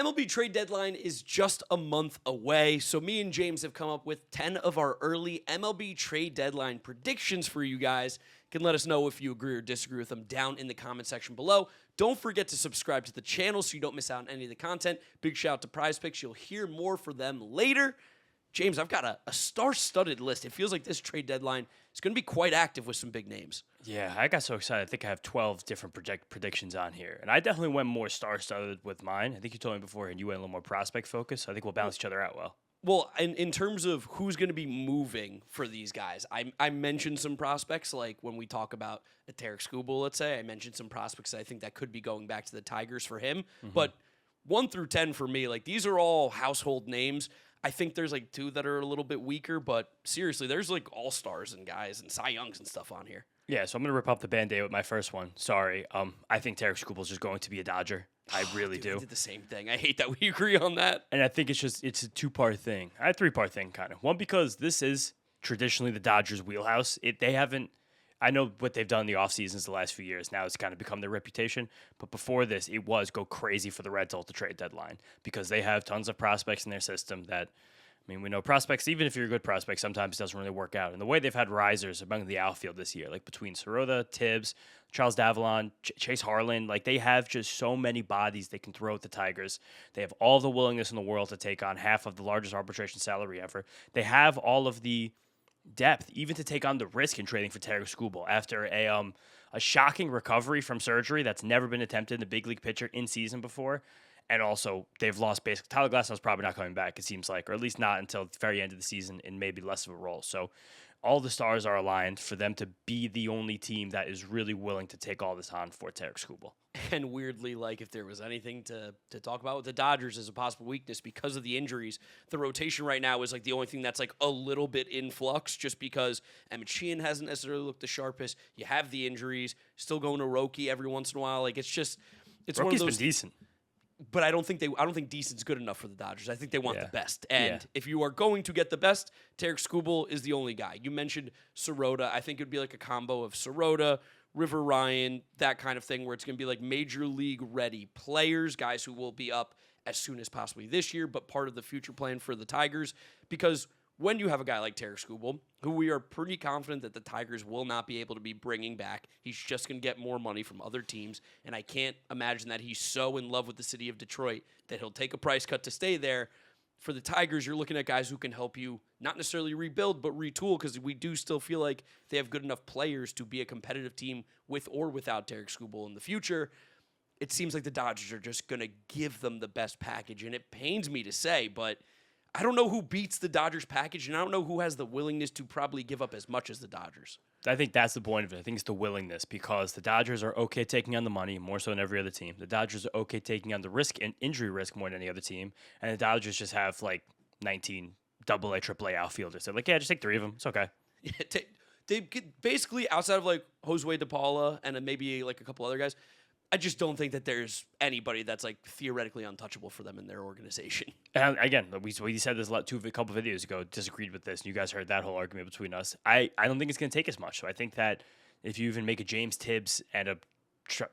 MLB trade deadline is just a month away, so me and James have come up with 10 of our early MLB trade deadline predictions for you guys. You can let us know if you agree or disagree with them down in the comment section below. Don't forget to subscribe to the channel so you don't miss out on any of the content. Big shout out to Prize Picks. You'll hear more for them later. James, I've got a star-studded list. It feels like this trade deadline is going to be quite active with some big names. Yeah, I got so excited. I think I have 12 different predictions on here. And I definitely went more star-studded with mine. I think you told me before, and you went a little more prospect-focused. So I think we'll balance each other out well. Well, in terms of who's going to be moving for these guys, I mentioned some prospects, like when we talk about a Tarek Skubal, let's say. I mentioned some prospects that I think that could be going back to the Tigers for him. But 1 through 10 for me, like these are all household names. I think there's like 2 that are a little bit weaker, but seriously, there's like all-stars and guys and Cy Youngs and stuff on here. Yeah, so I'm going to rip up the Band-Aid with my first one. Sorry. I think Tarek Skubal is just going to be a Dodger. I really do. I did the same thing. I hate that we agree on that. And I think it's a 2-part thing. I had a 3-part thing, kind of. One, because this is traditionally the Dodgers' wheelhouse. I know what they've done in the offseasons the last few years. Now it's kind of become their reputation. But before this, it was go crazy for the Reds at the trade deadline because they have tons of prospects in their system that, I mean, we know prospects, even if you're a good prospect, sometimes it doesn't really work out. And the way they've had risers among the outfield this year, like between Sirota, Tibbs, Charles Davalon, Chase Harlan, like they have just so many bodies they can throw at the Tigers. They have all the willingness in the world to take on half of the largest arbitration salary ever. They have all of the depth, even to take on the risk in trading for Tarek Skubal after a shocking recovery from surgery that's never been attempted in the big league pitcher in season before. And also, they've lost basically. Tyler Glasnow's probably not coming back, it seems like, or at least not until the very end of the season and maybe less of a role. So all the stars are aligned for them to be the only team that is really willing to take all this on for Tarek Skubal. And weirdly, like if there was anything to talk about with the Dodgers as a possible weakness because of the injuries, the rotation right now is like the only thing that's like a little bit in flux just because Emmett Sheehan hasn't necessarily looked the sharpest. You have the injuries, still going to Roki every once in a while. Like it's Roki's one of those. Been decent. But I don't think decent's good enough for the Dodgers. I think they want the best. And Yeah. if you are going to get the best, Tarek Skubal is the only guy. You mentioned Sirota. I think it would be like a combo of Sirota, River Ryan, that kind of thing where it's going to be like major league ready players, guys who will be up as soon as possibly this year, but part of the future plan for the Tigers. Because when you have a guy like Tarek Skubal, who we are pretty confident that the Tigers will not be able to be bringing back, he's just going to get more money from other teams, and I can't imagine that he's so in love with the city of Detroit that he'll take a price cut to stay there. For the Tigers, you're looking at guys who can help you not necessarily rebuild, but retool, because we do still feel like they have good enough players to be a competitive team with or without Tarek Skubal in the future. It seems like the Dodgers are just going to give them the best package, and it pains me to say, but I don't know who beats the Dodgers package, and I don't know who has the willingness to probably give up as much as the Dodgers. I think that's the point of it. I think it's the willingness because the Dodgers are okay taking on the money more so than every other team. The Dodgers are okay taking on the risk and injury risk more than any other team. And the Dodgers just have like 19 AA, AAA outfielders. They're like, yeah, just take 3 of them. It's okay. Yeah, they basically, outside of like Josue DePaula and maybe like a couple other guys, I just don't think that there's anybody that's like theoretically untouchable for them in their organization. And again, we said this a couple videos ago, disagreed with this, and you guys heard that whole argument between us. I don't think it's going to take as much. So I think that if you even make a James Tibbs and a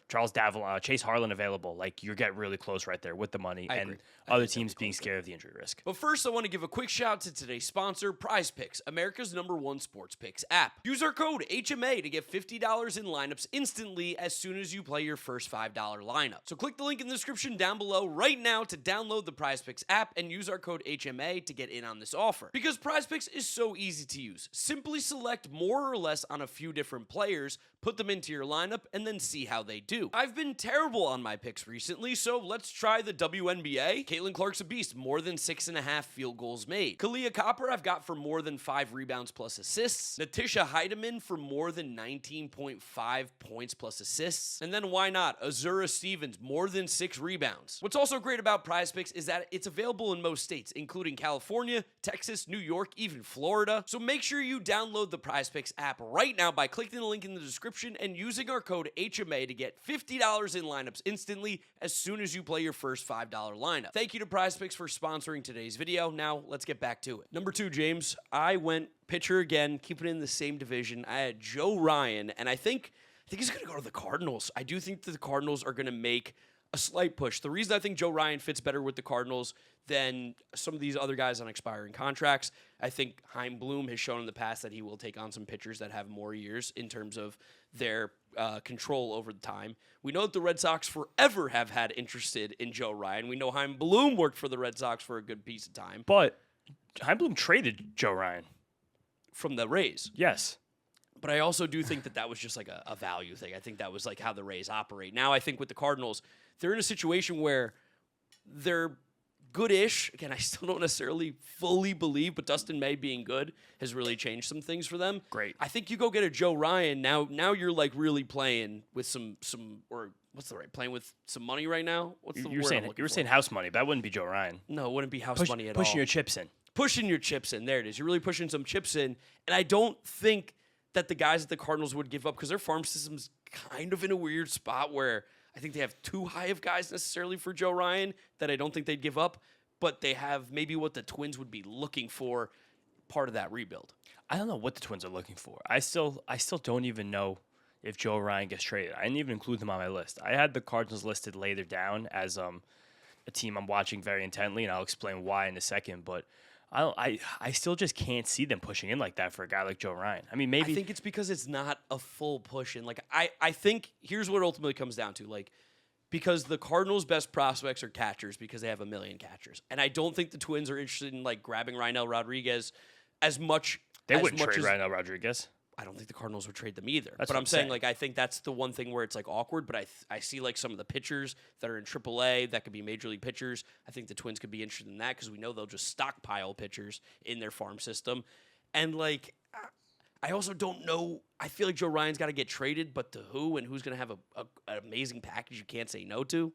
Charles Davalon, Chase Harlan available, like you get really close right there with the money and other teams being scared of the injury risk. But first, I want to give a quick shout out to today's sponsor, Prize Picks, America's #1 sports picks app. Use our code HMA to get $50 in lineups instantly as soon as you play your first $5 lineup. So click the link in the description down below right now to download the Prize Picks app and use our code HMA to get in on this offer. Because Prize Picks is so easy to use. Simply select more or less on a few different players, put them into your lineup, and then see how they do. I've been terrible on my picks recently, so let's try the WNBA. Caitlin Clark's a beast, more than 6.5 field goals made. Kalia Copper I've got for more than 5 rebounds plus assists. Natisha Heidemann for more than 19.5 points plus assists. And then why not? Azura Stevens, more than 6 rebounds. What's also great about Prize Picks is that it's available in most states, including California, Texas, New York, even Florida. So make sure you download the Prize Picks app right now by clicking the link in the description and using our code HMA to get $50 in lineups instantly as soon as you play your first $5 lineup. Thank you to Prize Picks for sponsoring today's video. Now, let's get back to it. Number 2, James, I went pitcher again, keeping it in the same division. I had Joe Ryan, and I think he's going to go to the Cardinals. I do think that the Cardinals are going to make a slight push. The reason I think Joe Ryan fits better with the Cardinals than some of these other guys on expiring contracts, I think Chaim Bloom has shown in the past that he will take on some pitchers that have more years in terms of their control over the time. We know that the Red Sox forever have had interested in Joe Ryan. We know Chaim Bloom worked for the Red Sox for a good piece of time. But Chaim Bloom traded Joe Ryan. From the Rays. Yes. But I also do think that was just like a value thing. I think that was like how the Rays operate. Now I think with the Cardinals, they're in a situation where they're good-ish. Again, I still don't necessarily fully believe, but Dustin May being good has really changed some things for them. Great. I think you go get a Joe Ryan. Now you're like really playing with some or what's the right playing with some money right now? What's the word? You were saying house money, but that wouldn't be Joe Ryan. No, it wouldn't be house money at all. Pushing your chips in. Pushing your chips in. There it is. You're really pushing some chips in. And I don't think that the guys at the Cardinals would give up because their farm system's kind of in a weird spot where I think they have too high of guys necessarily for Joe Ryan that I don't think they'd give up. But they have maybe what the Twins would be looking for, part of that rebuild. I don't know what the Twins are looking for. I still don't even know if Joe Ryan gets traded. I didn't even include them on my list. I had the Cardinals listed later down as a team I'm watching very intently, and I'll explain why in a second. But I still just can't see them pushing in like that for a guy like Joe Ryan. I mean, maybe I think it's because it's not a full push in. Like I think here's what it ultimately comes down to. Like, because the Cardinals' best prospects are catchers because they have a million catchers. And I don't think the Twins are interested in like grabbing Reinel Rodriguez as much. They wouldn't trade Reinel Rodriguez. I don't think the Cardinals would trade them either. That's but what I'm saying, like, I think that's the one thing where it's like awkward. But I see like some of the pitchers that are in AAA that could be major league pitchers. I think the Twins could be interested in that because we know they'll just stockpile pitchers in their farm system. And like, I also don't know. I feel like Joe Ryan's got to get traded, but to who and who's going to have an amazing package you can't say no to?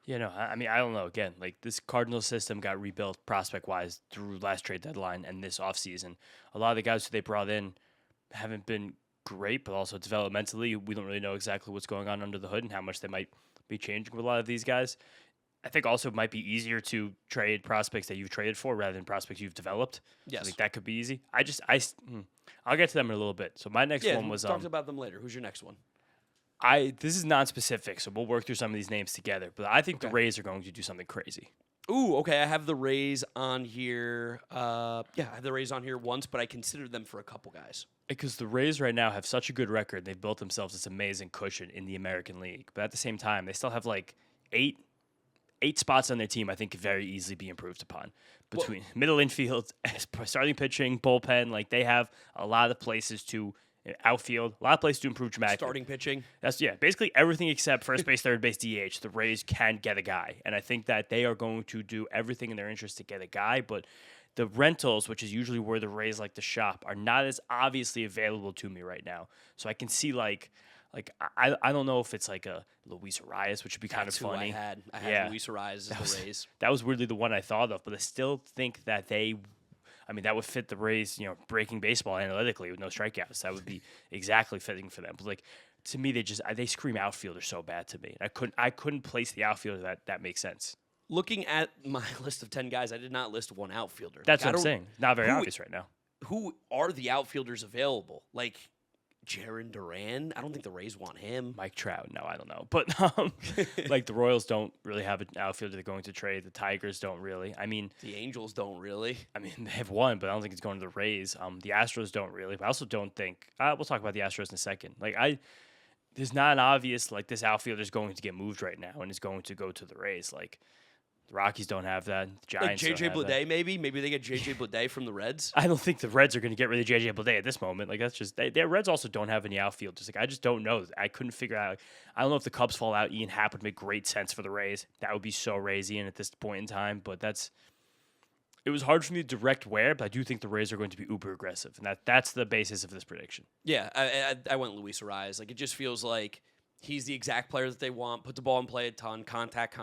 Yeah, no, I mean, I don't know. Again, like this Cardinals system got rebuilt prospect-wise through last trade deadline and this offseason. A lot of the guys who they brought in haven't been great, but also developmentally, we don't really know exactly what's going on under the hood and how much they might be changing with a lot of these guys. I think also it might be easier to trade prospects that you've traded for rather than prospects you've developed. Yes. I think that could be easy. I'll get to them in a little bit. So my next one was talk about them later. Who's your next one? This is non-specific, so we'll work through some of these names together. But I think the Rays are going to do something crazy. Ooh, okay. I have the Rays on here. I have the Rays on here once, but I considered them for a couple guys. Because the Rays right now have such a good record. They've built themselves this amazing cushion in the American League. But at the same time, they still have like eight spots on their team I think could very easily be improved upon. Between middle infield, starting pitching, bullpen, like they have a lot of places to outfield, a lot of places to improve dramatically. Starting pitching. That's basically everything except first base, third base, DH. The Rays can get a guy. And I think that they are going to do everything in their interest to get a guy, but the rentals, which is usually where the Rays like to shop, are not as obviously available to me right now. So I can see I don't know if it's like a Luis Arias, which would be kind of funny. I had Luis Arias as the Rays. That was weirdly the one I thought of, but I still think that that would fit the Rays, breaking baseball analytically with no strikeouts. That would be exactly fitting for them. But like to me, they scream outfielder so bad to me. I couldn't place the outfielder that makes sense. Looking at my list of 10 guys, I did not list one outfielder. That's what I'm saying. Not very obvious right now. Who are the outfielders available? Like Jarren Duran? I don't think the Rays want him. Mike Trout? No, I don't know. But like the Royals don't really have an outfielder they're going to trade. The Tigers don't really. I mean, the Angels don't really. I mean, they have one, but I don't think it's going to the Rays. The Astros don't really. But I also don't think we'll talk about the Astros in a second. There's not an obvious like this outfielder is going to get moved right now and is going to go to the Rays. Like the Rockies don't have that. The Giants like JJ don't have Bleday, maybe they get JJ Bleday from the Reds. I don't think the Reds are going to get rid of JJ Bleday at this moment. Like that's just their Reds also don't have any outfielders. Like I just don't know. I couldn't figure out. I don't know if the Cubs fall out. Ian Happ would make great sense for the Rays. That would be so Raysian at this point in time. But it was hard for me to direct where. But I do think the Rays are going to be uber aggressive, and that's the basis of this prediction. Yeah, I went Luis Arias. Like it just feels like he's the exact player that they want. Put the ball in play a ton. Contact.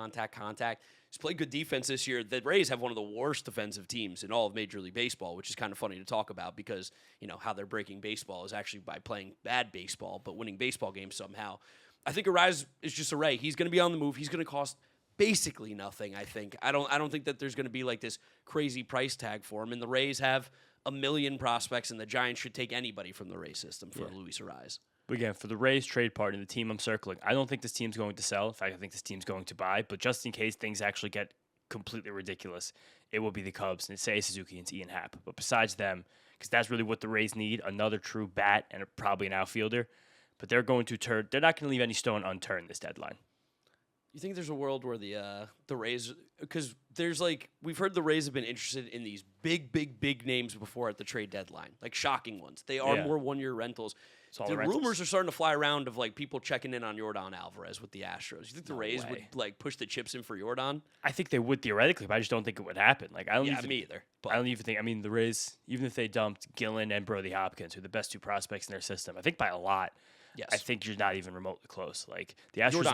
He's played good defense this year. The Rays have one of the worst defensive teams in all of Major League Baseball, which is kind of funny to talk about because, how they're breaking baseball is actually by playing bad baseball, but winning baseball games somehow. I think Arias is just a Ray. He's going to be on the move. He's going to cost basically nothing, I think. I don't think that there's going to be like this crazy price tag for him. And the Rays have a million prospects, and the Giants should take anybody from the Rays system for Luis Arias. But again, for the Rays trade partner, the team I'm circling, I don't think this team's going to sell. In fact, I think this team's going to buy. But just in case things actually get completely ridiculous, it will be the Cubs and Seiya Suzuki and Ian Happ. But besides them, because that's really what the Rays need, another true bat and probably an outfielder. But they're going to turn. They're not going to leave any stone unturned this deadline. You think there's a world where the Rays, because there's like, we've heard the Rays have been interested in these big names before at the trade deadline, like shocking ones. They are more 1-year rentals. The rumors are starting to fly around of like people checking in on Yordan Alvarez with the Astros. You think the Rays would like push the chips in for Yordan? I think they would theoretically, but I just don't think it would happen. Like I don't me either. But I don't even think. I mean, the Rays, even if they dumped Gillen and Brody Hopkins, who are the best two prospects in their system, I think by a lot. Yes. I think you're not even remotely close. Like the Astros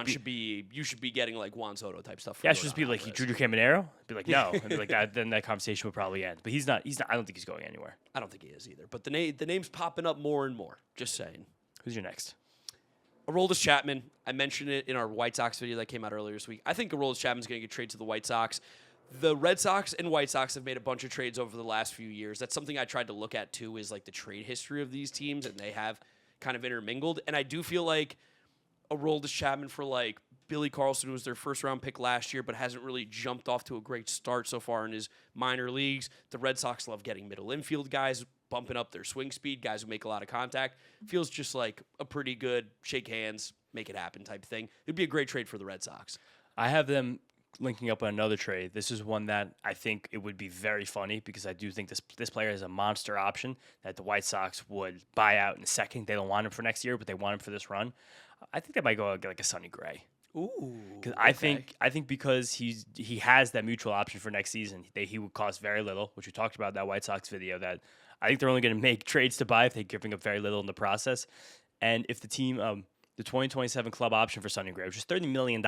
you should be getting like Juan Soto type stuff. The Astros be like Junior Caminero. Be like no, and be like that. Then that conversation would probably end. But he's not. I don't think he's going anywhere. I don't think he is either. But the name's popping up more and more. Just saying. Who's your next? Aroldis Chapman. I mentioned it in our White Sox video that came out earlier this week. I think Aroldis Chapman's going to get traded to the White Sox. The Red Sox and White Sox have made a bunch of trades over the last few years. That's something I tried to look at too. Is like the trade history of these teams, and they have kind of intermingled. And I do feel like Aroldis Chapman for like Billy Carlson, who was their first round pick last year, but hasn't really jumped off to a great start so far in his minor leagues. The Red Sox love getting middle infield guys, bumping up their swing speed, guys who make a lot of contact. Feels just like a pretty good shake hands, make it happen type thing. It'd be a great trade for the Red Sox. I have them linking up on another trade. This is one that I think it would be very funny because I do think this player is a monster option that the White Sox would buy out in a second. They don't want him for next year, but they want him for this run. I think they might go like a Sonny Gray. Ooh, because I think because he has that mutual option for next season, he would cost very little, which we talked about in that White Sox video. That I think they're only going to make trades to buy if they're giving up very little in the process, and if the team. The 2027 club option for Sonny Gray, which is $30 million,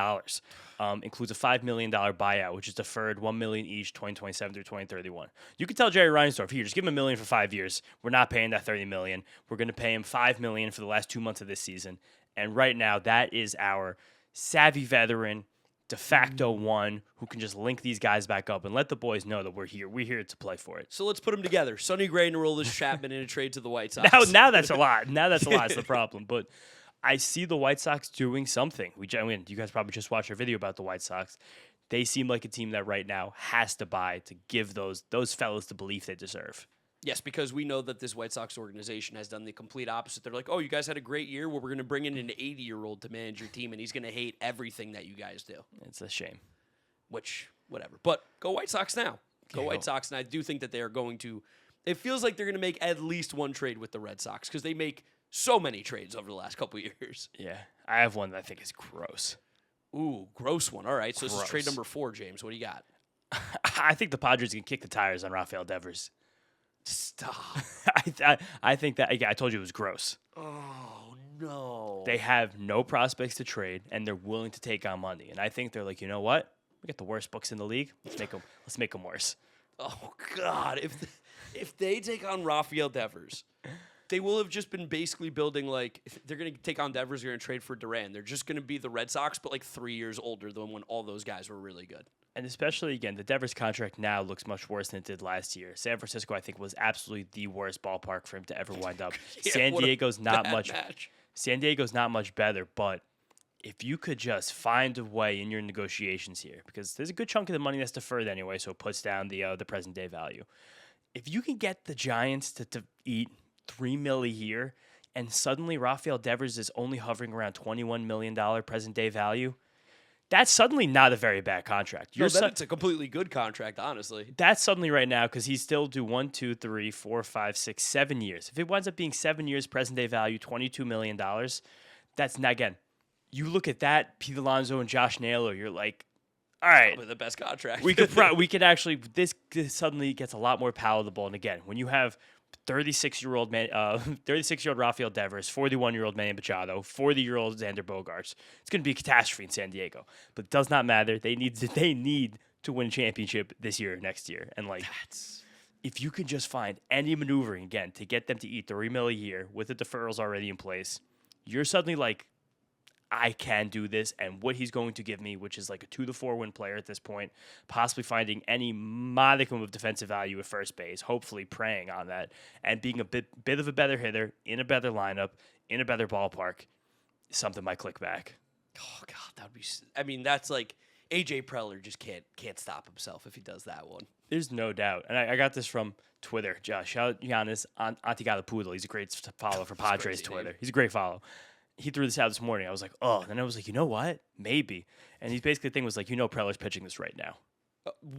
includes a $5 million buyout, which is deferred $1 million each, 2027 through 2031. You could tell Jerry Reinsdorf, here, just give him $1 million for 5 years. We're not paying that $30 million. We're going to pay him $5 million for the last 2 months of this season. And right now, that is our savvy veteran, de facto one, who can just link these guys back up and let the boys know that we're here. We're here to play for it. So let's put them together. Sonny Gray and Aroldis Chapman in a trade to the White Sox. Now that's a lot. Now that's a lot. That's the problem. But I see the White Sox doing something. You guys probably just watched our video about the White Sox. They seem like a team that right now has to buy to give those fellas the belief they deserve. Yes, because we know that this White Sox organization has done the complete opposite. They're like, oh, you guys had a great year. Well, we're going to bring in an 80-year-old to manage your team, and he's going to hate everything that you guys do. It's a shame. Which, whatever. But go White Sox now. Go White Sox, and I do think that they are going to – it feels like they're going to make at least one trade with the Red Sox because they make – so many trades over the last couple of years. Yeah. I have one that I think is gross. Ooh, gross one. All right. So Gross. This is trade number 4, James. What do you got? I think the Padres can kick the tires on Rafael Devers. Stop. I think that, I told you it was gross. Oh, no. They have no prospects to trade, and they're willing to take on money. And I think they're like, you know what? We got the worst books in the league. Let's make them worse. Oh, God. If they take on Rafael Devers, they will have just been basically building, like, if they're going to take on Devers, they're going to trade for Duran. They're just going to be the Red Sox, but like 3 years older than when all those guys were really good. And especially, again, the Devers contract now looks much worse than it did last year. San Francisco, I think, was absolutely the worst ballpark for him to ever wind up. Yeah, San Diego's not much. Match. San Diego's not much better, but if you could just find a way in your negotiations here, because there's a good chunk of the money that's deferred anyway, so it puts down the present day value. If you can get the Giants to eat $3 million a year, and suddenly Rafael Devers is only hovering around $21 million present day value, that's suddenly not a very bad contract. It's a completely good contract, honestly. That's suddenly right now because he's still due 1, 2, 3, 4, 5, 6, 7 years. If it winds up being 7 years present day value, $22 million, that's not, again, you look at that, Pete Alonso and Josh Naylor, you're like, all right, probably the best contract. we could actually this suddenly gets a lot more palatable. And again, when you have 36-year-old Rafael Devers, 41-year-old Manny Machado, 40-year-old Xander Bogaerts, it's going to be a catastrophe in San Diego. But it does not matter. They need to win a championship this year, next year, and if you could just find any maneuvering again to get them to eat $3 million a year with the deferrals already in place, you're suddenly like, I can do this, and what he's going to give me, which is like a 2-4 win player at this point, possibly finding any modicum of defensive value at first base, hopefully preying on that, and being a bit of a better hitter in a better lineup, in a better ballpark, something might click back. Oh God, that would be. I mean, that's like AJ Preller just can't stop himself if he does that one. There's no doubt, and I got this from Twitter. Shout out Giannis Antetokounmpo. He's a great follow for Padres Twitter. He's a great follow. He threw this out this morning. I was like, oh. And I was like, you know what? Maybe. And his basically thing was like, Preller's pitching this right now.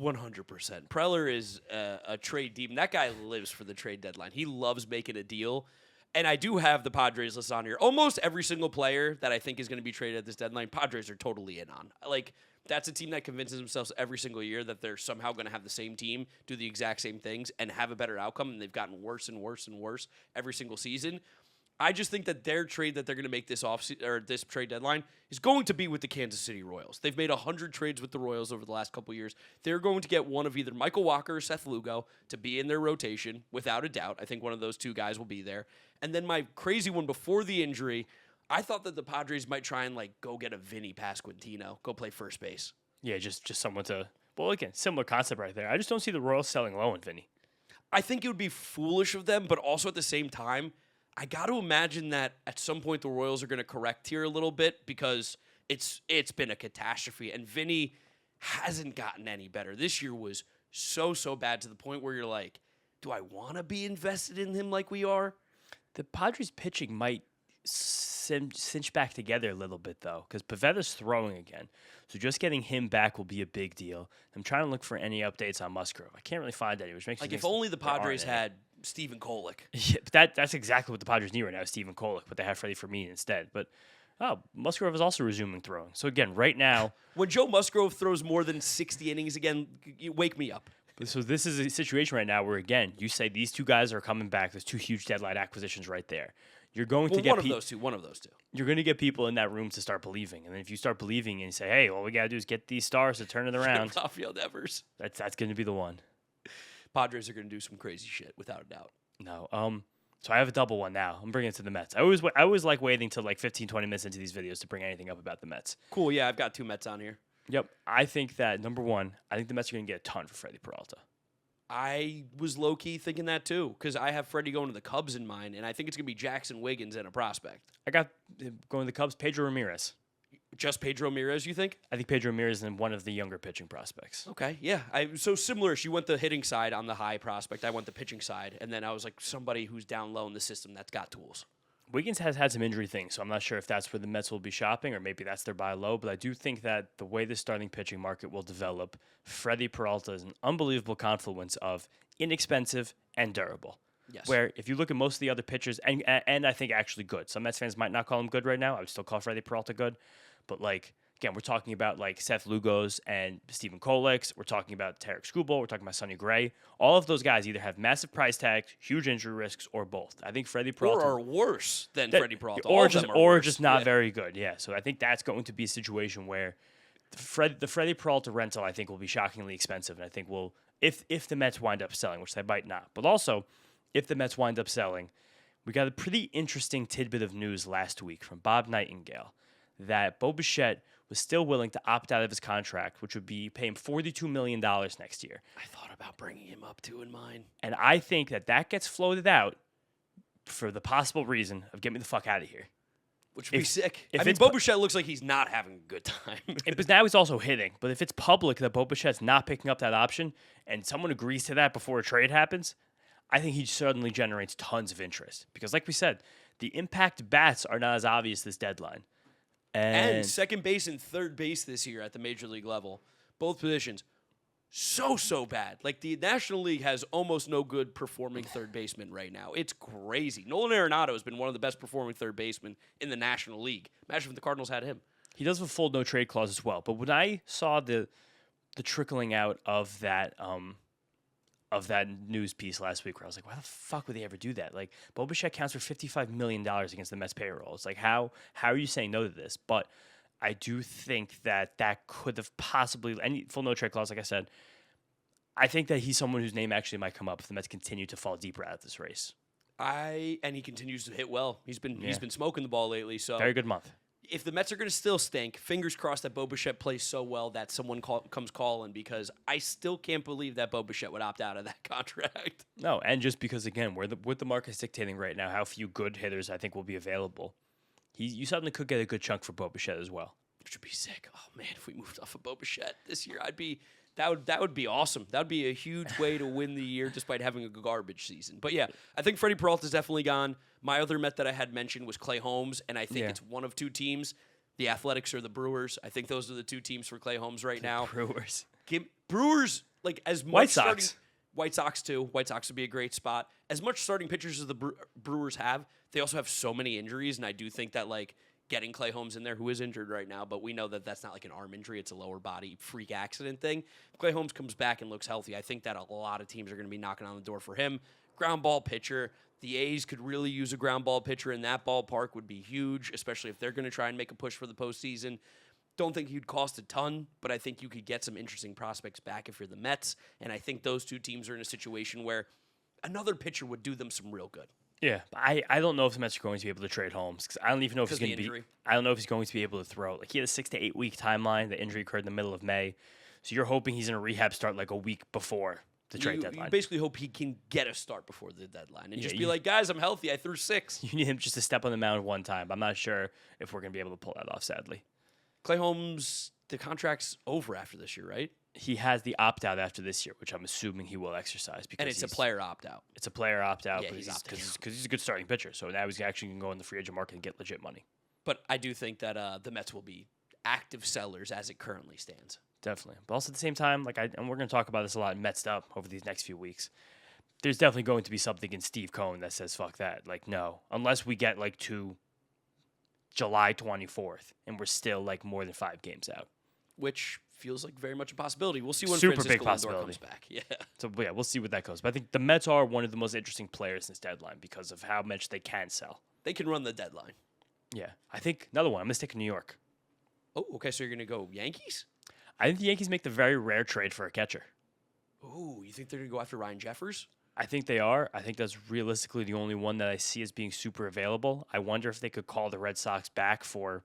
100%. Preller is a trade demon. That guy lives for the trade deadline. He loves making a deal. And I do have the Padres list on here. Almost every single player that I think is going to be traded at this deadline, Padres are totally in on. Like, that's a team that convinces themselves every single year that they're somehow going to have the same team, do the exact same things, and have a better outcome. And they've gotten worse and worse and worse every single season. I just think that their trade that they're going to make this this trade deadline is going to be with the Kansas City Royals. They've made 100 trades with the Royals over the last couple of years. They're going to get one of either Michael Walker or Seth Lugo to be in their rotation, without a doubt. I think one of those two guys will be there. And then my crazy one before the injury, I thought that the Padres might try and go get a Vinny Pasquantino, go play first base. Yeah, just someone to. Well, again, similar concept right there. I just don't see the Royals selling low on Vinny. I think it would be foolish of them, but also at the same time, I got to imagine that at some point the Royals are going to correct here a little bit because it's been a catastrophe, and Vinny hasn't gotten any better. This year was so bad to the point where you're like, do I want to be invested in him like we are? The Padres pitching might cinch back together a little bit, though, because Pavetta's throwing again. So just getting him back will be a big deal. I'm trying to look for any updates on Musgrove. I can't really find any, which makes me think if only the Padres had Stephen Kolek. Yeah, but that's exactly what the Padres need right now, Stephen Kolek, but they have Freddie Fermin instead. But Musgrove is also resuming throwing. So again, right now, when Joe Musgrove throws more than 60 innings again, you wake me up. So this is a situation right now where, again, you say these two guys are coming back. There's two huge deadline acquisitions right there. You're going to get one of those two. You're going to get people in that room to start believing, and then if you start believing and you say, "Hey, all we got to do is get these stars to turn it around," Rafael Devers. That's going to be the one. Padres are going to do some crazy shit, without a doubt. No. So I have a double one now. I'm bringing it to the Mets. I always like waiting till 15, 20 minutes into these videos to bring anything up about the Mets. Cool. Yeah, I've got two Mets on here. Yep. I think that number one, I think the Mets are going to get a ton for Freddie Peralta. I was low-key thinking that, too, because I have Freddie going to the Cubs in mind, and I think it's going to be Jackson Wiggins and a prospect. I got going to the Cubs, Pedro Ramirez. Just Pedro Ramirez, you think? I think Pedro Ramirez is one of the younger pitching prospects. Okay, yeah. So similar. You went the hitting side on the high prospect. I went the pitching side, and then I was like somebody who's down low in the system that's got tools. Wiggins has had some injury things, so I'm not sure if that's where the Mets will be shopping or maybe that's their buy low, but I do think that the way the starting pitching market will develop, Freddie Peralta is an unbelievable confluence of inexpensive and durable. Yes. Where if you look at most of the other pitchers, and I think actually good. Some Mets fans might not call him good right now. I would still call Freddie Peralta good. But again, we're talking about Seth Lugos and Stephen Koleks. We're talking about Tarek Skubal. We're talking about Sonny Gray. All of those guys either have massive price tags, huge injury risks, or both. I think Freddie Peralta are worse than Freddie Peralta. Or just not very good. Yeah. So I think that's going to be a situation where the Freddie Peralta rental, I think, will be shockingly expensive. And I think if the Mets wind up selling, which they might not. But also, if the Mets wind up selling, we got a pretty interesting tidbit of news last week from Bob Nightingale that Bo Bichette was still willing to opt out of his contract, which would be paying $42 million next year. I thought about bringing him up too in mine. And I think that gets floated out for the possible reason of get me the fuck out of here. Which would be sick. Bo Bichette looks like he's not having a good time. But now he's also hitting. But if it's public that Bo Bichette's not picking up that option and someone agrees to that before a trade happens, I think he suddenly generates tons of interest. Because like we said, the impact bats are not as obvious this deadline. And second base and third base this year at the major league level, both positions, so bad. The National League has almost no good performing third baseman right now. It's crazy. Nolan Arenado has been one of the best performing third basemen in the National League. Imagine if the Cardinals had him. He does have a full no trade clause as well. But when I saw the trickling out of that news piece last week, where I was like, why the fuck would they ever do that? Bo Bichette counts for $55 million against the Mets payroll. It's how are you saying no to this? But I do think that could have possibly, any full no trade clause, like I said, I think that he's someone whose name actually might come up if the Mets continue to fall deeper out of this race. And he continues to hit well. He's been smoking the ball lately. So very good month. if the Mets are going to still stink, fingers crossed that Bo Bichette plays so well that someone comes calling, because I still can't believe that Bo Bichette would opt out of that contract. No, and just because, again, with the market's dictating right now how few good hitters I think will be available, you suddenly could get a good chunk for Bo Bichette as well. Which would be sick. Oh, man, if we moved off of Bo Bichette this year, that would be awesome. That would be a huge way to win the year despite having a garbage season. But yeah, I think Freddie Peralta's definitely gone. My other Met that I had mentioned was Clay Holmes, and I think it's one of two teams, the Athletics or the Brewers. I think those are the two teams for Clay Holmes right now. Brewers. Brewers, like as much White Sox. White Sox too. White Sox would be a great spot. As much starting pitchers as the Brewers have, they also have so many injuries, and I do think that like getting Clay Holmes in there, who is injured right now, but we know that that's not like an arm injury. It's a lower body freak accident thing. If Clay Holmes comes back and looks healthy, I think that a lot of teams are going to be knocking on the door for him. Ground ball pitcher. The A's could really use a ground ball pitcher in that ballpark, would be huge, especially if they're going to try and make a push for the postseason. Don't think he'd cost a ton, but I think you could get some interesting prospects back if you're the Mets, and I think those two teams are in a situation where another pitcher would do them some real good. Yeah, I don't know if the Mets are going to be able to trade Holmes, because I don't even know if he's going to be. I don't know if he's going to be able to throw. Like, he had a 6 to 8 week timeline. The injury occurred in the middle of May, so you're hoping he's in a rehab start like a week before the trade deadline. You basically hope he can get a start before the deadline and just be like, guys, I'm healthy. I threw 6. You need him just to step on the mound one time. I'm not sure if we're going to be able to pull that off, sadly. Clay Holmes, the contract's over after this year, right? He has the opt-out after this year, which I'm assuming he will exercise. And it's a player opt-out. It's a player opt-out because he's a good starting pitcher. So now he's actually going to go in the free agent market and get legit money. But I do think that the Mets will be active sellers as it currently stands. Definitely. But also at the same time, and we're going to talk about this a lot in Mets up over these next few weeks, there's definitely going to be something in Steve Cohen that says, fuck that. Like, no. Unless we get, to July 24th and we're still, more than 5 games out. Which feels like very much a possibility. We'll see when Super Francisco big possibility. comes back. Yeah. So, yeah, we'll see what that goes. But I think the Mets are one of the most interesting players in this deadline because of how much they can sell. They can run the deadline. Yeah. I think another one. I'm going to stick in New York. Oh, okay. So you're going to go Yankees? I think the Yankees make the very rare trade for a catcher. Ooh, you think they're going to go after Ryan Jeffers? I think they are. I think that's realistically the only one that I see as being super available. I wonder if they could call the Red Sox back for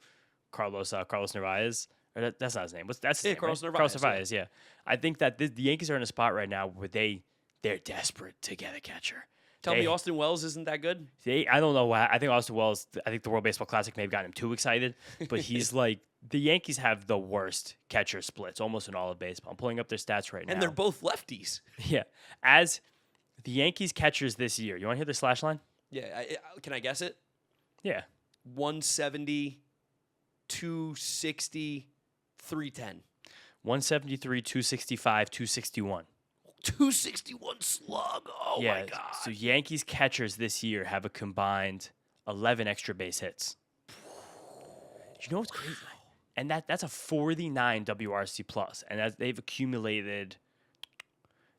Carlos Narvaez. Or that's not his name. That's his name, Carlos right? Narvaez. Carlos Narvaez, yeah. I think that the Yankees are in a spot right now where they're desperate to get a catcher. Tell me Austin Wells isn't that good? I don't know why. I think Austin Wells, I think the World Baseball Classic may have gotten him too excited, but he's the Yankees have the worst catcher splits almost in all of baseball. I'm pulling up their stats right now. And they're both lefties. Yeah. As the Yankees catchers this year, you want to hear their slash line? Yeah. Can I guess it? Yeah. 170, 260, 310. 173, 265, 261. 261 slug. Oh, yeah, my God. So Yankees catchers this year have a combined 11 extra base hits. You know what's crazy? And that's a 49 WRC plus, and they've accumulated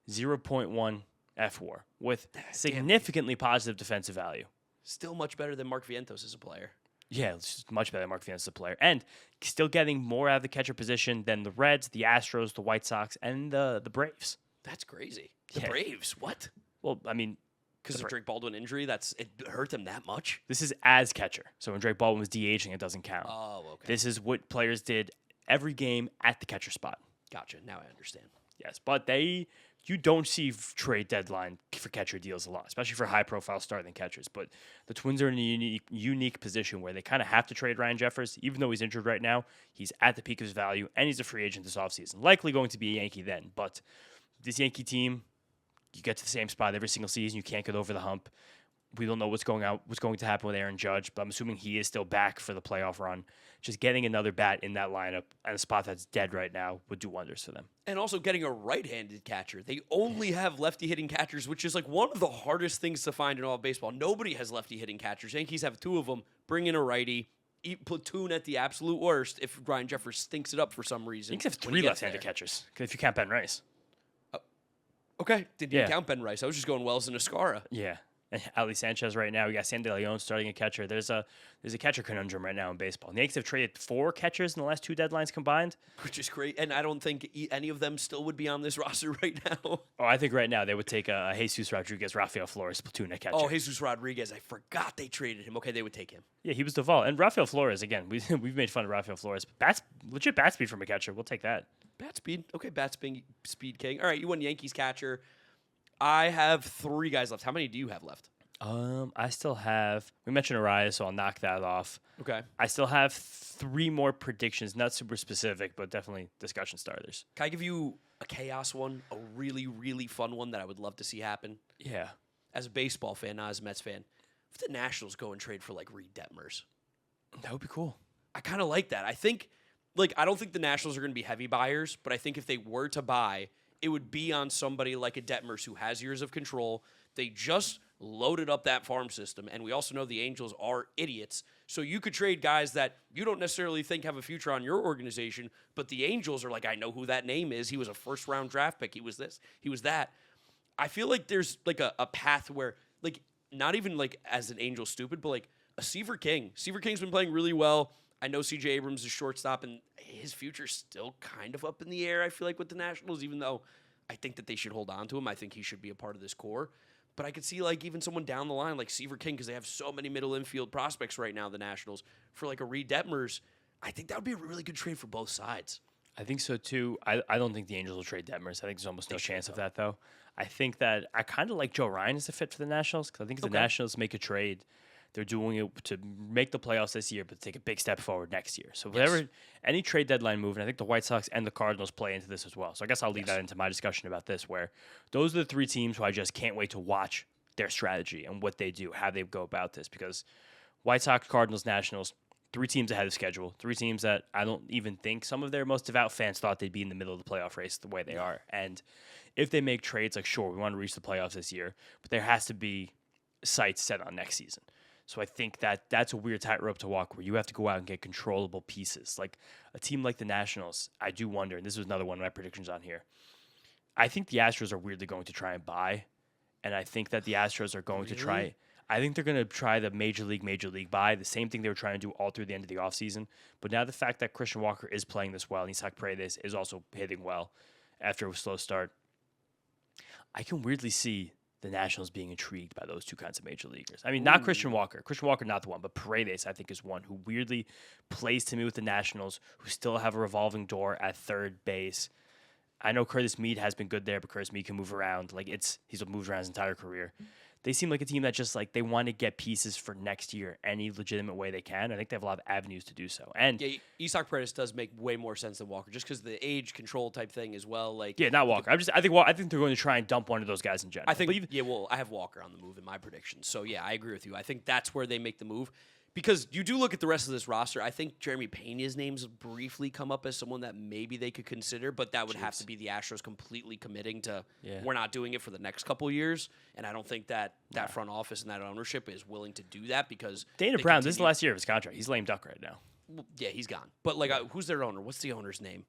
0.1 F/WAR with significantly positive defensive value. Still much better than Mark Vientos as a player. Yeah, it's much better than Mark Vientos as a player, and still getting more out of the catcher position than the Reds, the Astros, the White Sox, and the Braves. That's crazy. The Braves, what? Well, I mean, because of Drake Baldwin injury, it hurt them that much? This is as catcher. So when Drake Baldwin was DHing, it doesn't count. Oh, okay. This is what players did every game at the catcher spot. Gotcha. Now I understand. Yes, but you don't see trade deadline for catcher deals a lot, especially for high-profile starting catchers. But the Twins are in a unique position where they kind of have to trade Ryan Jeffers. Even though he's injured right now, he's at the peak of his value, and he's a free agent this offseason. Likely going to be a Yankee then, but this Yankee team, you get to the same spot every single season. You can't get over the hump. We don't know what's going to happen with Aaron Judge, but I'm assuming he is still back for the playoff run. Just getting another bat in that lineup and a spot that's dead right now would do wonders for them. And also getting a right-handed catcher. They only have lefty-hitting catchers, which is one of the hardest things to find in all of baseball. Nobody has lefty-hitting catchers. Yankees have 2 of them. Bring in a righty. Platoon at the absolute worst if Ryan Jeffers stinks it up for some reason. Yankees have 3 left-handed catchers, if you count Ben Rice. Okay, didn't count Ben Rice. I was just going Wells and Escara. Yeah. and Ali Sanchez right now. We got Sandy Leon starting a catcher. There's a catcher conundrum right now in baseball. The Yankees have traded 4 catchers in the last 2 deadlines combined, which is great. And I don't think any of them still would be on this roster right now. Oh, I think right now they would take a Jesus Rodriguez, Rafael Flores platoon at catcher. Oh, Jesus Rodriguez. I forgot they traded him. Okay, they would take him. Yeah, he was the vault. And Rafael Flores, again, we've made fun of Rafael Flores. But legit bat speed from a catcher. We'll take that. Bat speed. Okay, speed king. All right, you won Yankees catcher. I have 3 guys left. How many do you have left? I still have. We mentioned Arias, so I'll knock that off. Okay. I still have 3 more predictions, not super specific, but definitely discussion starters. Can I give you a chaos one, a really, really fun one that I would love to see happen? Yeah. As a baseball fan, not as a Mets fan, if the Nationals go and trade for like Reed Detmers, that would be cool. I kind of like that. I think, I don't think the Nationals are going to be heavy buyers, but I think if they were to buy, it would be on somebody like a Detmers who has years of control. They just loaded up that farm system, and we also know the Angels are idiots. So you could trade guys that you don't necessarily think have a future on your organization, but the Angels are like, I know who that name is. He was a first-round draft pick. He was this. He was that. I feel like there's like a path where, like, not even like as an Angel stupid, but like a Seaver King. Seaver King's been playing really well. I know C.J. Abrams is shortstop, and his future's still kind of up in the air, I feel like, with the Nationals, even though I think that they should hold on to him. I think he should be a part of this core. But I could see, like, even someone down the line like Seaver King, because they have so many middle infield prospects right now, the Nationals, for like a Reed Detmers. I think that would be a really good trade for both sides. I think so, too. I don't think the Angels will trade Detmers. I think there's almost no chance of that, though. I think that I kind of like Joe Ryan as a fit for the Nationals, because I think if the Nationals make a trade, they're doing it to make the playoffs this year, but take a big step forward next year. So any trade deadline move, and I think the White Sox and the Cardinals play into this as well. So I guess I'll leave that into my discussion about this, where those are the 3 teams who I just can't wait to watch their strategy and what they do, how they go about this, because White Sox, Cardinals, Nationals, 3 teams ahead of schedule, 3 teams that I don't even think some of their most devout fans thought they'd be in the middle of the playoff race the way they are. And if they make trades, like, sure, we want to reach the playoffs this year, but there has to be sights set on next season. So I think that that's a weird tightrope to walk, where you have to go out and get controllable pieces. Like a team like the Nationals, I do wonder, and this was another one of my predictions on here, I think the Astros are weirdly going to try and buy, and I think that the Astros are going to try. I think they're going to try the major league buy, the same thing they were trying to do all through the end of the offseason. But now the fact that Christian Walker is playing this well, and Isaac Paredes is also hitting well after a slow start, I can weirdly see the Nationals being intrigued by those 2 kinds of major leaguers. I mean, not Christian Walker. Christian Walker, not the one, but Paredes, I think, is one who weirdly plays to me with the Nationals, who still have a revolving door at third base. I know Curtis Meade has been good there, but Curtis Meade can move around. Like, he's moved around his entire career. They seem like a team that just, like, they want to get pieces for next year any legitimate way they can. I think they have a lot of avenues to do so. And yeah, Isaac Paredes does make way more sense than Walker, just because the age control type thing as well. Like, yeah, not Walker. I think they're going to try and dump one of those guys in general. I think I have Walker on the move in my predictions. So yeah, I agree with you. I think that's where they make the move. Because you do look at the rest of this roster, I think Jeremy Pena's names briefly come up as someone that maybe they could consider, but that would have to be the Astros completely committing to, we're not doing it for the next couple of years. And I don't think that front office and that ownership is willing to do that, because Dana Brown, this is the last year of his contract. He's lame duck right now. Well, yeah, he's gone. But like, who's their owner? What's the owner's name?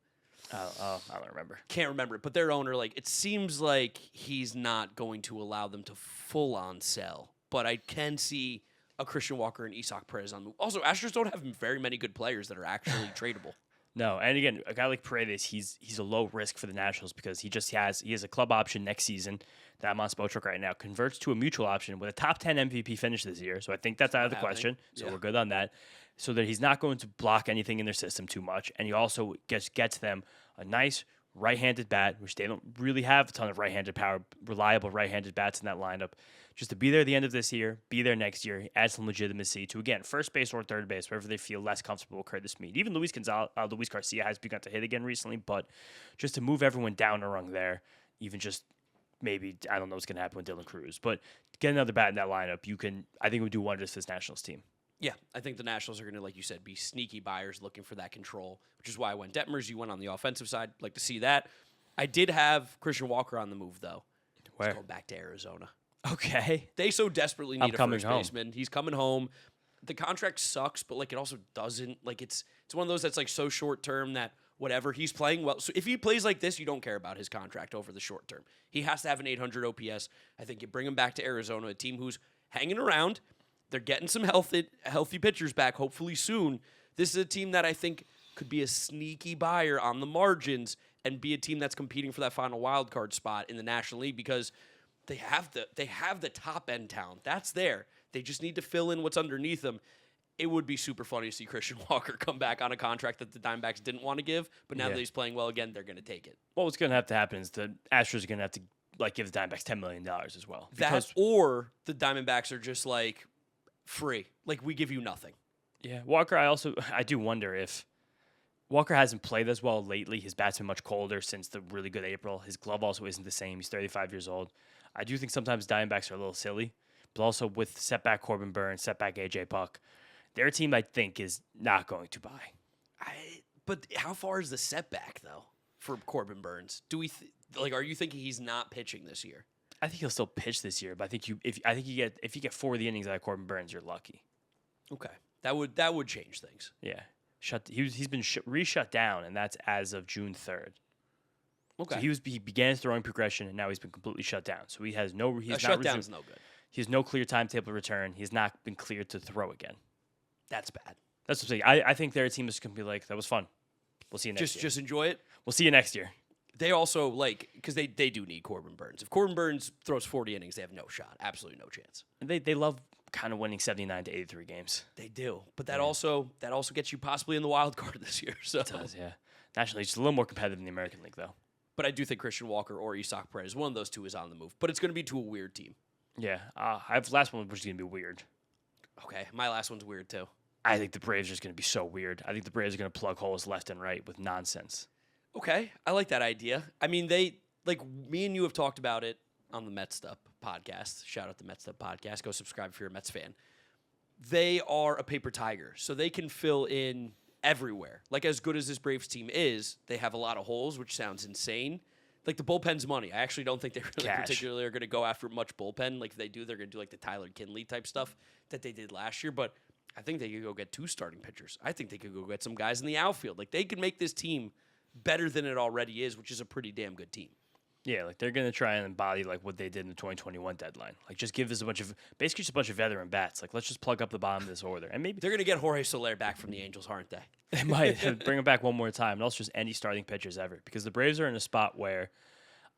I don't remember. Can't remember it. But their owner, like, it seems like he's not going to allow them to full on sell. But I can see a Christian Walker and Isaac Paredes on the move. Also, Astros don't have very many good players that are actually tradable. No, and again, a guy like Paredes, he's a low risk for the Nationals, because he has a club option next season that I'm on Spotrac right now, converts to a mutual option with a top 10 MVP finish this year. So I think that's out of the question. So we're good on that. So that he's not going to block anything in their system too much, and he also gets them a nice right-handed bat, which they don't really have a ton of right-handed power, reliable right-handed bats in that lineup. Just to be there at the end of this year, be there next year, add some legitimacy to, again, first base or third base, wherever they feel less comfortable with Curtis Meade. Even Luis Garcia has begun to hit again recently, but just to move everyone down a rung there, even just maybe, I don't know what's going to happen with Dylan Cruz, but get another bat in that lineup, I think it would do wonders for this Nationals team. Yeah, I think the Nationals are going to, like you said, be sneaky buyers looking for that control, which is why I went Detmers. You went on the offensive side. Like to see that. I did have Christian Walker on the move, though. Where? Let's go back to Arizona. Okay. They so desperately need a first home. baseman. He's coming home. The contract sucks, but like it also doesn't. Like it's one of those that's like so short term that whatever. He's playing well. So if he plays like this, you don't care about his contract over the short term. He has to have an 800 OPS. I think you bring him back to Arizona, a team who's hanging around. They're getting some healthy pitchers back, hopefully soon. This is a team that I think could be a sneaky buyer on the margins and be a team that's competing for that final wild card spot in the National League because they have the top end talent. That's there. They just need to fill in what's underneath them. It would be super funny to see Christian Walker come back on a contract that the Diamondbacks didn't want to give, but now that he's playing well again, they're going to take it. Well, what's going to have to happen is the Astros are going to have to give the Diamondbacks $10 million as well. That or the Diamondbacks are just free. We give you nothing. Yeah, Walker, I do wonder if Walker hasn't played as well lately. His bat's been much colder since the really good April. His glove also isn't the same. He's 35 years old. I do think sometimes Diamondbacks are a little silly, but also with setback Corbin Burns, setback AJ Puck, their team I think is not going to buy. But how far is the setback though for Corbin Burns? Do we are you thinking he's not pitching this year? I think he'll still pitch this year, but I think if you get 4 of the innings out of Corbin Burns, you're lucky. Okay, that would change things. Yeah, he's been re-shut down, and that's as of June 3rd. Okay, so he began his throwing progression, and now he's been completely shut down. So he has no. He's not shutdown's no good. He has no clear timetable return. He's not been cleared to throw again. That's bad. That's what I'm saying. I think their team is going to be like, that was fun. We'll see you next year. Just enjoy it. We'll see you next year. They also, because they do need Corbin Burns. If Corbin Burns throws 40 innings, they have no shot. Absolutely no chance. And they love kind of winning 79 to 83 games. They do. But that also gets you possibly in the wild card this year. So. It does, yeah. Nationally, it's a little more competitive in the American League, though. But I do think Christian Walker or Isak Perez, one of those two is on the move. But it's going to be to a weird team. Yeah. I have last one, which is going to be weird. Okay. My last one's weird, too. I think the Braves are just going to be so weird. I think the Braves are going to plug holes left and right with nonsense. Okay, I like that idea. I mean, me and you have talked about it on the Mets Up podcast. Shout out the Mets Up podcast. Go subscribe if you're a Mets fan. They are a paper tiger, so they can fill in everywhere. As good as this Braves team is, they have a lot of holes, which sounds insane. The bullpen's money. I actually don't think they really particularly are going to go after much bullpen. If they do, they're going to do the Tyler Kinley type stuff that they did last year. But I think they could go get 2 starting pitchers. I think they could go get some guys in the outfield. They could make this team better than it already is, which is a pretty damn good team. Yeah, they're going to try and embody what they did in the 2021 deadline. Just give us a bunch of veteran bats. Let's just plug up the bottom of this order. And maybe they're going to get Jorge Soler back from the Angels, aren't they? They might bring him back one more time, and also just any starting pitchers ever. Because the Braves are in a spot where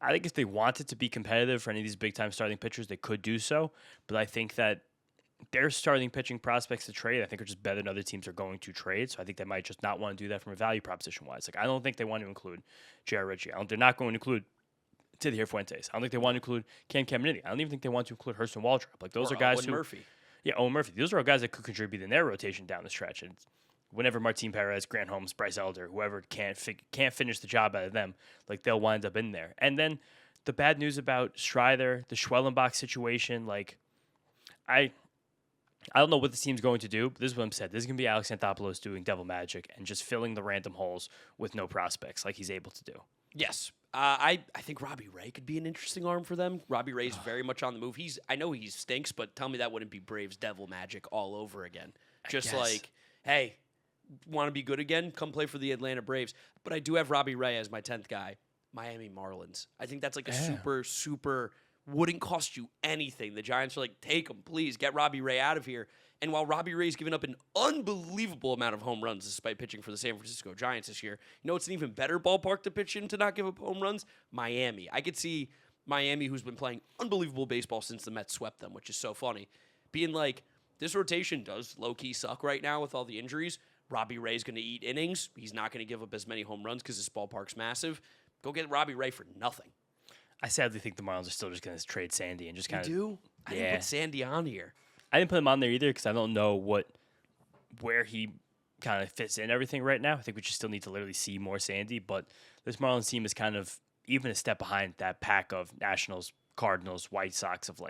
I think if they wanted to be competitive for any of these big-time starting pitchers, they could do so. But I think that their starting pitching prospects to trade, I think, are just better than other teams are going to trade. So I think they might just not want to do that from a value proposition wise. I don't think they want to include J.R. Ritchie. They're not going to include Tidier Fuentes. I don't think they want to include Cam Caminiti. I don't even think they want to include Hurston Waldrop. Those are guys Owen Murphy. Yeah, Owen Murphy. Those are all guys that could contribute in their rotation down the stretch. And whenever Martin Perez, Grant Holmes, Bryce Elder, whoever can't finish the job out of them, they'll wind up in there. And then the bad news about Strider, the Schwellenbach situation, I don't know what this team's going to do, but this is what I'm saying. This is going to be Alex Anthopoulos doing devil magic and just filling the random holes with no prospects like he's able to do. Yes. I think Robbie Ray could be an interesting arm for them. Robbie Ray's very much on the move. I know he stinks, but tell me that wouldn't be Braves devil magic all over again. Just hey, want to be good again? Come play for the Atlanta Braves. But I do have Robbie Ray as my 10th guy. Miami Marlins. I think that's a super wouldn't cost you anything. The Giants are take him, please. Get Robbie Ray out of here. And while Robbie Ray's given up an unbelievable amount of home runs despite pitching for the San Francisco Giants this year, it's an even better ballpark to pitch in to not give up home runs? Miami. I could see Miami, who's been playing unbelievable baseball since the Mets swept them, which is so funny, being this rotation does low-key suck right now with all the injuries. Robbie Ray's going to eat innings. He's not going to give up as many home runs because this ballpark's massive. Go get Robbie Ray for nothing. I sadly think the Marlins are still just going to trade Sandy and just kind of. You do? I didn't put Sandy on here. I didn't put him on there either because I don't know where he kind of fits in everything right now. I think we just still need to literally see more Sandy. But this Marlins team is kind of even a step behind that pack of Nationals, Cardinals, White Sox of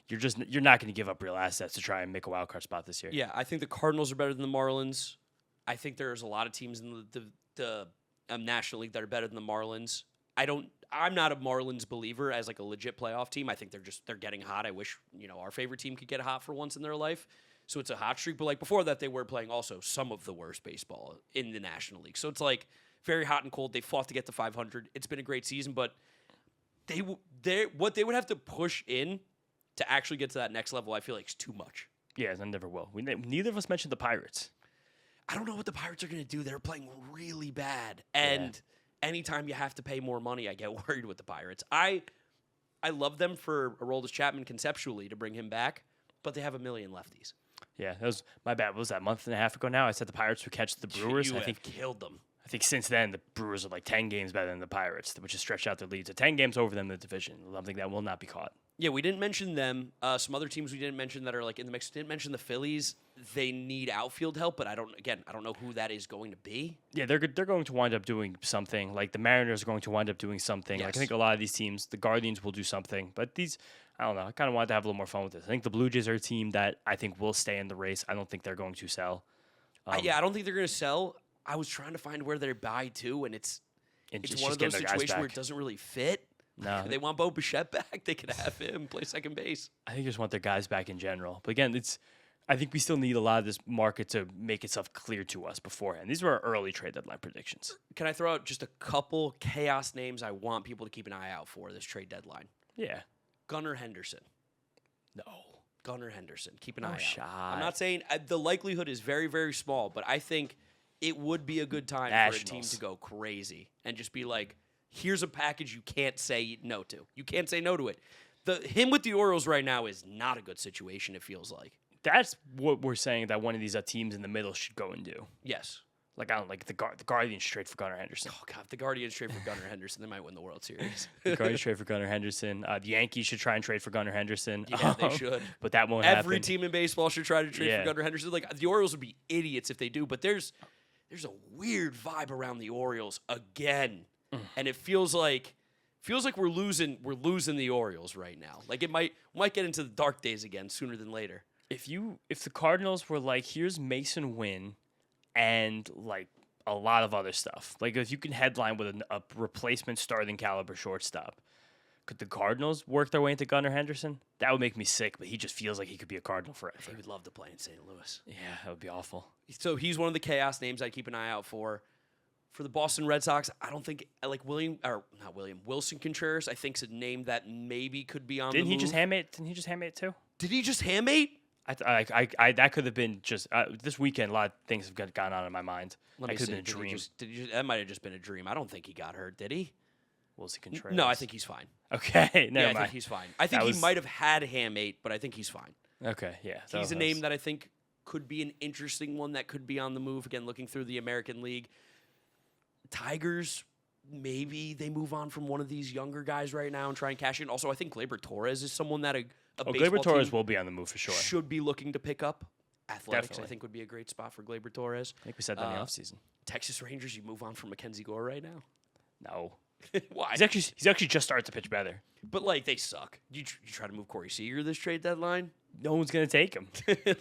you're not going to give up real assets to try and make a wild card spot this year. Yeah, I think the Cardinals are better than the Marlins. I think there's a lot of teams in the National League that are better than the Marlins. I'm not a Marlins believer as a legit playoff team. I think they're getting hot. I wish, our favorite team could get hot for once in their life. So it's a hot streak. But before that, they were playing also some of the worst baseball in the National League. So it's very hot and cold. They fought to get to 500. It's been a great season, but what they would have to push in to actually get to that next level, I feel like is too much. Yeah, they never will. Neither of us mentioned the Pirates. I don't know what the Pirates are going to do. They're playing really bad. And anytime you have to pay more money, I get worried with the Pirates. I love them for Aroldis Chapman conceptually to bring him back, but they have a million lefties. Yeah, that was my bad. What was that, a month and a half ago now? I said the Pirates would catch the Brewers. You I think have killed them. I think since then, the Brewers are like 10 games better than the Pirates, which has stretched out their lead to 10 games over them in the division. Something that will not be caught. Yeah, we didn't mention them. Some other teams we didn't mention that are like in the mix. Didn't mention the Phillies. They need outfield help, but I don't know who that is going to be. Yeah, they're going to wind up doing something. Like the Mariners are going to wind up doing something. Yes. Like I think a lot of these teams, the Guardians will do something. But these, I don't know. I kind of wanted to have a little more fun with this. I think the Blue Jays are a team that I think will stay in the race. I don't think they're going to sell. I don't think they're going to sell. I was trying to find where they buy to, and it's one of those situations where it doesn't really fit. No, they want Bo Bichette back. They could have him play second base. I think they just want their guys back in general. But again, I think we still need a lot of this market to make itself clear to us beforehand. These were our early trade deadline predictions. Can I throw out just a couple chaos names I want people to keep an eye out for this trade deadline? Yeah. Gunnar Henderson. No. Gunnar Henderson. Keep an eye out. Shot. I'm not saying the likelihood is very, very small, but I think it would be a good time for a team to go crazy and just be like, here's a package you can't say no to. You can't say no to it. Him with the Orioles right now is not a good situation, it feels like. That's what we're saying that one of these teams in the middle should go and do. Yes. Like, I don't like the Guardians trade for Gunnar Henderson. Oh, God. If the Guardians trade for Gunnar Henderson, they might win the World Series. The Guardians trade for Gunnar Henderson. The Yankees should try and trade for Gunnar Henderson. Yeah, they should. But that won't happen. Every team in baseball should try to trade for Gunnar Henderson. Like, the Orioles would be idiots if they do, but there's a weird vibe around the Orioles again. And it feels like we're losing the Orioles right now. Like we might get into the dark days again sooner than later. If the Cardinals were like, here's Mason Wynn and like a lot of other stuff. Like if you can headline with a replacement starting caliber shortstop, could the Cardinals work their way into Gunnar Henderson? That would make me sick, but he just feels like he could be a Cardinal forever. He would love to play in St. Louis. Yeah, that would be awful. So he's one of the chaos names I keep an eye out for. For the Boston Red Sox, I don't think I like Wilson Contreras. I think is a name that maybe could be on. Didn't the he move. just hamate? Didn't he just hamate too? Did he just hamate? I that could have been just this weekend. A lot of things have gone on in my mind. Let me that could see. have been a dream. That might have just been a dream. I don't think he got hurt. Did he? Wilson Contreras. No, I think he's fine. Okay, never I mind. think he's fine. I think he might have had hamate, but I think he's fine. Okay, yeah. He's a name that I think could be an interesting one that could be on the move. Again, looking through the American League. Tigers, maybe they move on from one of these younger guys right now and try and cash in. Also, I think Gleyber Torres is someone that a baseball Gleyber Torres team will be on the move for sure. should be looking to pick up. Athletics, Definitely. I think, would be a great spot for Gleyber Torres. I think we said that in the offseason. Texas Rangers, you move on from Mackenzie Gore right now. No. Why? He's actually just started to pitch better. But, like, they suck. You try to move Corey Seager this trade deadline? No one's going to take him.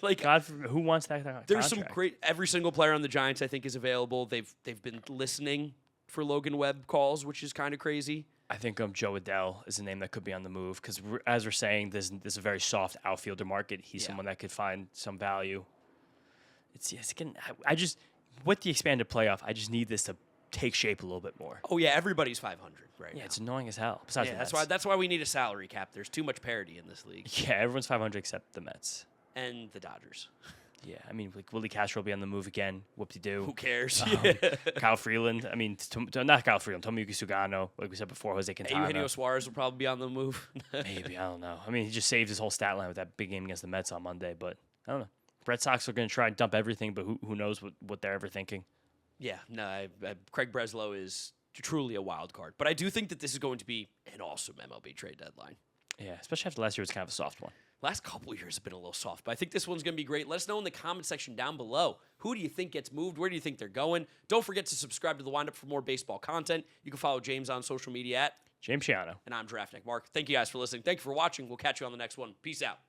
Like, God, who wants that contract? There's some great. Every single player on the Giants, I think, is available. They've been listening for Logan Webb calls, which is kind of crazy. I think Joe Adele is a name that could be on the move because, as we're saying, there's a very soft outfielder market. He's someone that could find some value. It's getting. With the expanded playoff, I just need this to take shape a little bit more. Oh yeah, everybody's 500 right now. Yeah, it's annoying as hell. Besides, that's why we need a salary cap. There's too much parity in this league. Yeah, everyone's 500 except the Mets and the Dodgers. Yeah, I mean, like Willie Castro will be on the move again. Whoop-de-doo. Who cares? Kyle Freeland. I mean, not Kyle Freeland. Tomoyuki Sugano. Like we said before, Jose Quintana. Eugenio Suarez will probably be on the move. Maybe. I don't know. I mean, he just saved his whole stat line with that big game against the Mets on Monday. But I don't know. Red Sox are going to try and dump everything, but who knows what they're ever thinking. Yeah, no, Craig Breslow is truly a wild card. But I do think that this is going to be an awesome MLB trade deadline. Yeah, especially after last year was kind of a soft one. Last couple of years have been a little soft, but I think this one's going to be great. Let us know in the comment section down below. Who do you think gets moved? Where do you think they're going? Don't forget to subscribe to The Windup for more baseball content. You can follow James on social media at James Shiano. And I'm Draftnik Mark. Thank you guys for listening. Thank you for watching. We'll catch you on the next one. Peace out.